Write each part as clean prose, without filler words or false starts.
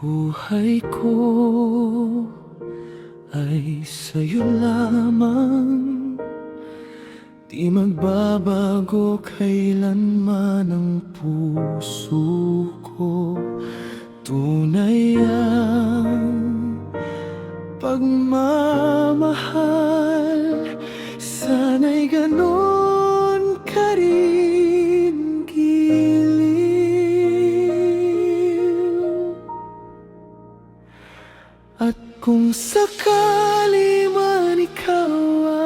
buhay ko ay sa'yo lamang, di magbabago kailanman ang puso ko. Tunay ang pagmamahal, sana'y ganon ka rin, giliw. At kung sakali man ikaw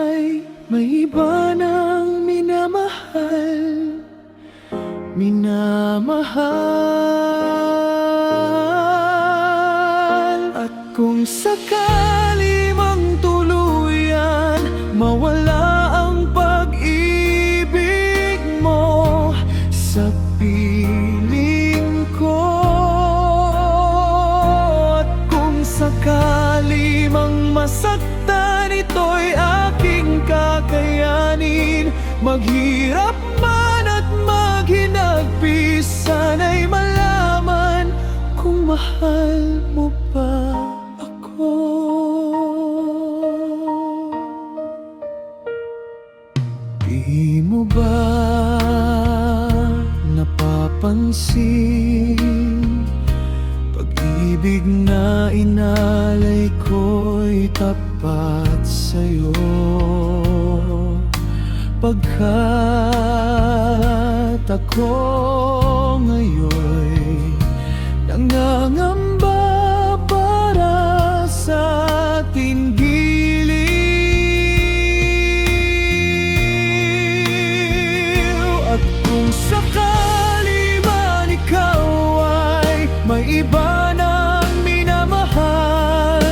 ay may iba nang minamahal, at kung sakali mang tuluyan mawala ang pag-ibig mo sa piling ko, at kung sakali mang masaktan, ito'y aking kakayanin. Maghirap man at maghinagpis, sana'y malaman kung mahal mo ba ako. Di mo ba napapansin, pag-ibig na inalay ko'y tapat sa'yo, pagkat ako ngayon'y nangangamba para sa ating giliw. At kung sakali man ikaw ay may iba nang minamahal,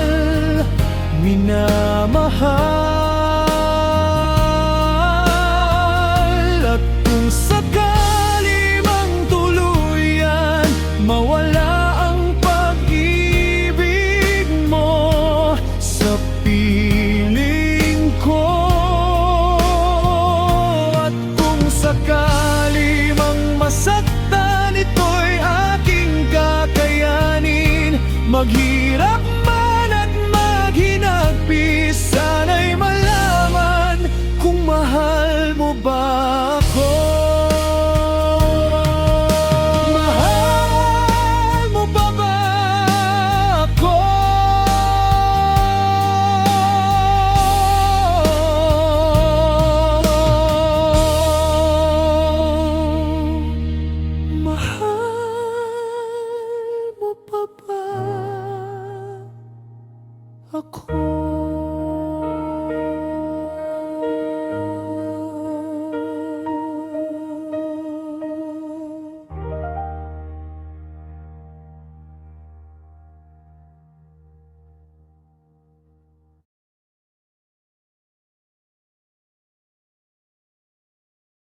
at kung sakali mang tuluyan mawala ang pag-ibig mo sa piling ko, at kung sakali mang masaktan, ito'y aking kakayanin. Maghirap man at maghinagpis, sana'y malaman kung mahal mo ba ako. Mahal mo ba ako? Mahal mo ba ako?